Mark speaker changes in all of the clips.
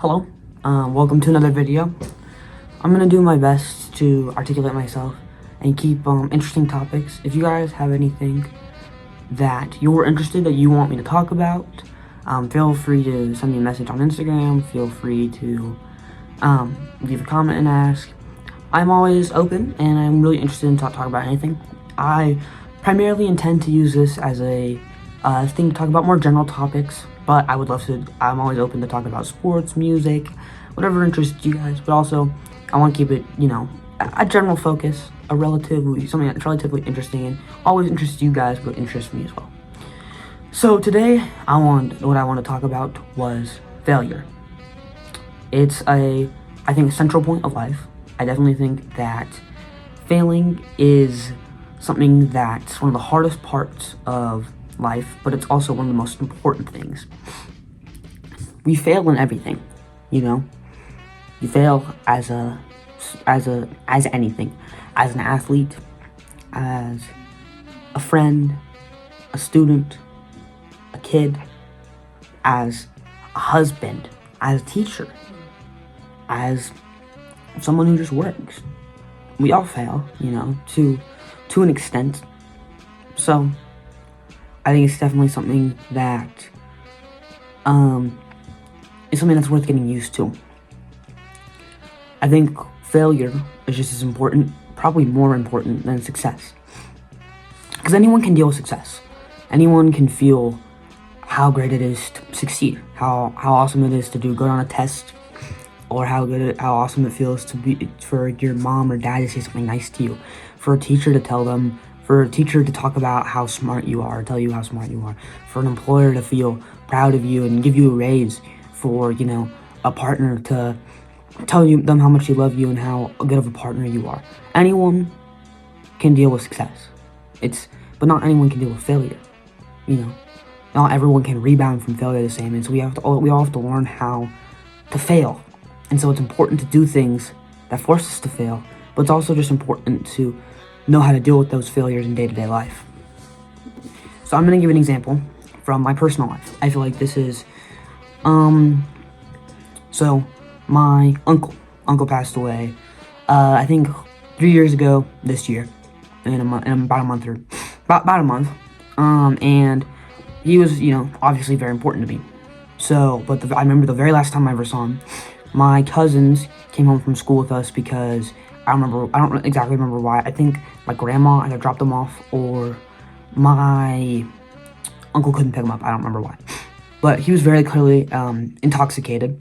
Speaker 1: Hello, welcome to another video. I'm gonna do my best to articulate myself and keep interesting topics. If you guys have anything that you're interested that you want me to talk about, feel free to send me a message on Instagram. Feel free to leave a comment and ask. I'm always open and I'm really interested in talk about anything. I primarily intend to use this as a thing to talk about more general topics, but I'm always open to talk about sports, music, whatever interests you guys, but also I want to keep it, a general focus, something that's relatively interesting and always interests you guys, but interests me as well. So today, what I want to talk about was failure. It's I think, a central point of life. I definitely think that failing is something that's one of the hardest parts of life, but it's also one of the most important things. We fail in everything, You fail as anything, as an athlete, as a friend, a student, a kid, as a husband, as a teacher, as someone who just works. We all fail, to an extent. So I think it's definitely something that is something that's worth getting used to. I think failure is just as important, probably more important than success. Because anyone can deal with success. Anyone can feel how great it is to succeed, how awesome it is to do good on a test, or how awesome it feels for your mom or dad to say something nice to you, for a teacher to talk about how smart you are, tell you how smart you are, for an employer to feel proud of you and give you a raise, for a partner to tell them how much you love you and how good of a partner you are. Anyone can deal with success. But not anyone can deal with failure. Not everyone can rebound from failure the same, and so we all have to learn how to fail. And so it's important to do things that force us to fail, but it's also just important to know how to deal with those failures in day-to-day life. So I'm going to give an example from my personal life. I feel like this is, so my uncle passed away, I think 3 years ago this year, in about a month, and he was, obviously very important to me. So, I remember the very last time I ever saw him, my cousins came home from school with us because I don't exactly remember why. I think my grandma either dropped them off or my uncle couldn't pick them up. I don't remember why. But he was very clearly intoxicated.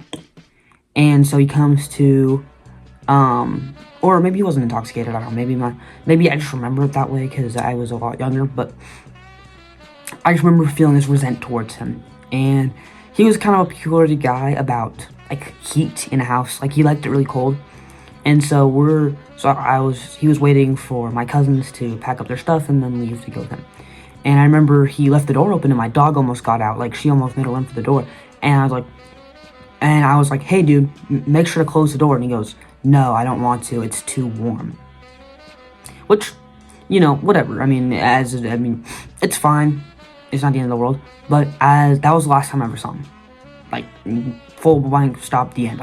Speaker 1: And so he comes to, or maybe he wasn't intoxicated, I don't know. Maybe I just remember it that way because I was a lot younger. But I just remember feeling this resent towards him. And he was kind of a peculiar guy about heat in a house. He liked it really cold. And so he was waiting for my cousins to pack up their stuff and then leave to go with him. And I remember he left the door open and my dog almost got out. She almost made a run for the door. And I was like, hey dude, make sure to close the door. And he goes, no, I don't want to, it's too warm. Which, whatever. It's fine. It's not the end of the world. But that was the last time I ever saw him. Full blank stop, the end.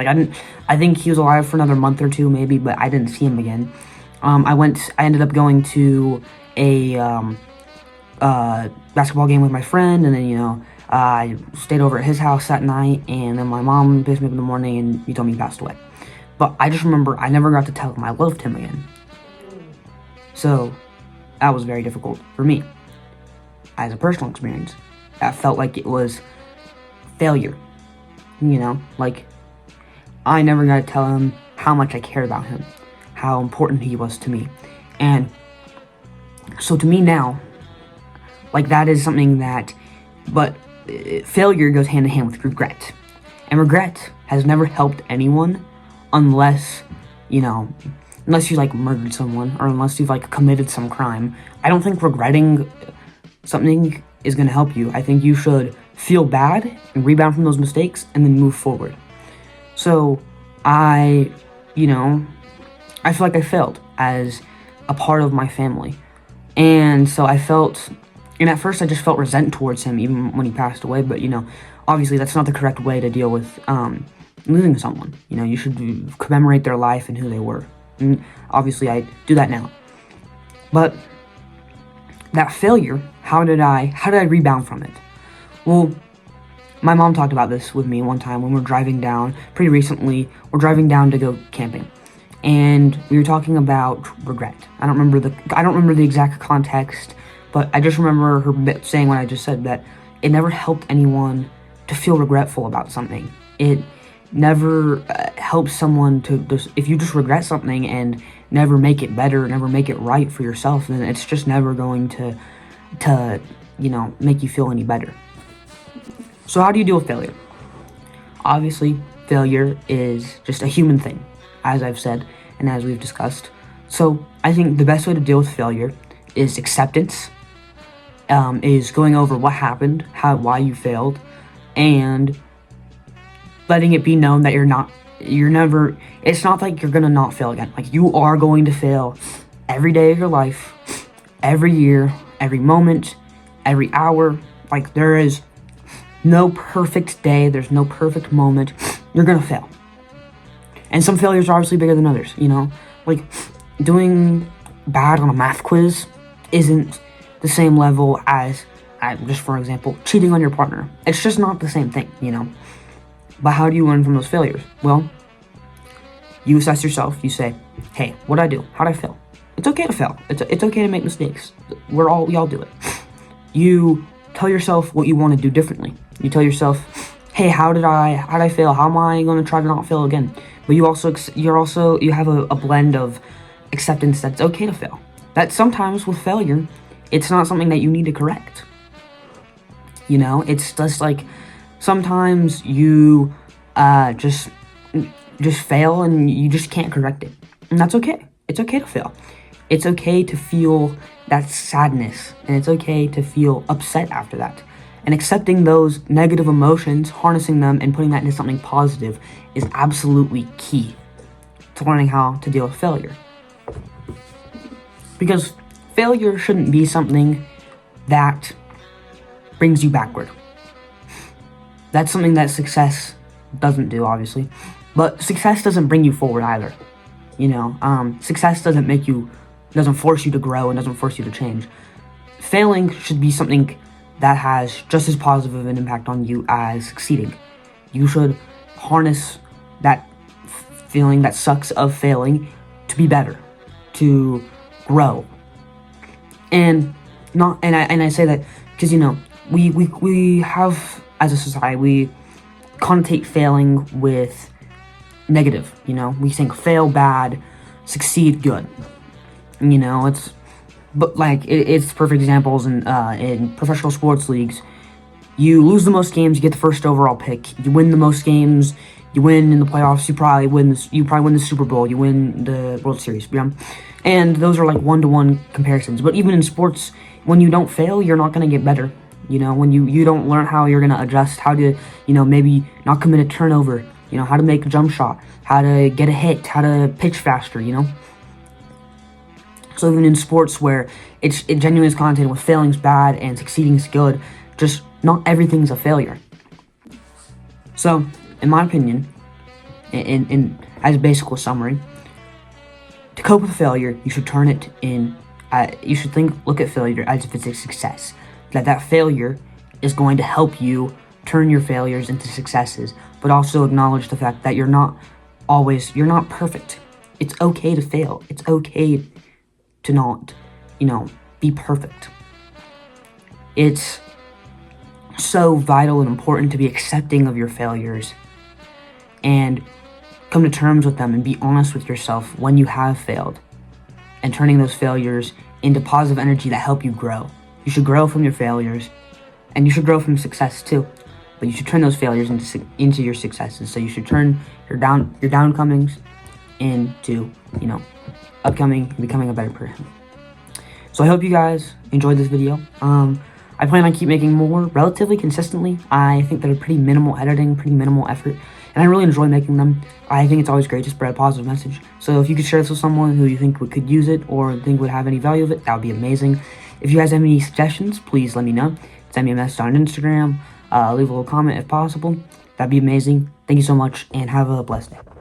Speaker 1: I think he was alive for another month or two maybe, but I didn't see him again. I ended up going to a basketball game with my friend, and then I stayed over at his house that night, and then my mom picked me up in the morning and he told me he passed away. But I just remember I never got to tell him I loved him again. So that was very difficult for me as a personal experience. That felt like it was failure. I never got to tell him how much I cared about him, how important he was to me. And so to me now, that is something but failure goes hand in hand with regret. And regret has never helped anyone unless you murdered someone or unless you've committed some crime. I don't think regretting something is going to help you. I think you should feel bad and rebound from those mistakes and then move forward. So I feel like I failed as a part of my family. And so at first I just felt resent towards him even when he passed away, but obviously that's not the correct way to deal with losing someone. You know, you should commemorate their life and who they were. And obviously, I do that now. But that failure, how did I rebound from it? Well, my mom talked about this with me one time when we were driving down, pretty recently. We're driving down to go camping, and we were talking about regret. I don't remember the exact context, but I just remember her saying what I just said, that it never helped anyone to feel regretful about something. It never helps someone to just, if you just regret something and never make it better, never make it right for yourself, then it's just never going to make you feel any better. So how do you deal with failure? Obviously, failure is just a human thing, as I've said and as we've discussed. So I think the best way to deal with failure is acceptance, is going over what happened, why you failed, and letting it be known that it's not like you're gonna not fail again. Like, you are going to fail every day of your life, every year, every moment, every hour. Like, there is no perfect day, there's no perfect moment. You're gonna fail. And some failures are obviously bigger than others, you know? Like, doing bad on a math quiz isn't the same level as, just for example, cheating on your partner. It's just not the same thing, you know? But how do you learn from those failures? Well, you assess yourself. You say, hey, what did I do? How did I fail? It's okay to fail. It's okay to make mistakes. We all do it. You tell yourself what you want to do differently. You tell yourself, hey, how did I fail? How am I going to try to not fail again? But you have a blend of acceptance that's okay to fail. That sometimes with failure, it's not something that you need to correct. You know, it's just like, sometimes you just fail and you just can't correct it. And that's okay. It's okay to fail. It's okay to feel that sadness, and it's okay to feel upset after that. And accepting those negative emotions, harnessing them, and putting that into something positive is absolutely key to learning how to deal with failure. Because failure shouldn't be something that brings you backward. That's something that success doesn't do, obviously. But success doesn't bring you forward either. You know, success doesn't force you to grow and doesn't force you to change. Failing should be something that has just as positive of an impact on you as succeeding. You should harness that feeling that sucks of failing to be better, to grow. And I say that because, you know, we have, as a society, we connotate failing with negative, you know? We think fail bad, succeed good. You know, it's perfect examples in professional sports leagues. You lose the most games, you get the first overall pick. You win the most games, you win in the playoffs, you probably win the Super Bowl, you win the World Series, you know? And those are like one-to-one comparisons. But even in sports, when you don't fail, you're not going to get better. You know, when you don't learn how you're going to adjust, how to, you know, maybe not commit a turnover, you know, how to make a jump shot, how to get a hit, how to pitch faster, you know? So even in sports where it genuinely is connotated with failing's bad and succeeding's good, just not everything's a failure. So, in my opinion, in as a basic summary, to cope with failure, you should look at failure as if it's a success. That failure is going to help you turn your failures into successes, but also acknowledge the fact that you're not perfect. It's okay to fail. It's okay to not, you know, be perfect. It's so vital and important to be accepting of your failures and come to terms with them and be honest with yourself when you have failed, and turning those failures into positive energy that help you grow. You should grow from your failures, and you should grow from success too, but you should turn those failures into your successes. So you should turn your downcomings into, you know, becoming a better person. So I hope you guys enjoyed this video. I plan on keep making more relatively consistently. I think they're pretty minimal editing, pretty minimal effort, and I really enjoy making them. I think it's always great to spread a positive message. So if you could share this with someone who you think could use it or think would have any value of it, that would be amazing. If you guys have any suggestions, please let me know. Send me a message on Instagram, leave a little comment if possible. that'd be amazing. Thank you so much, and have a blessed day.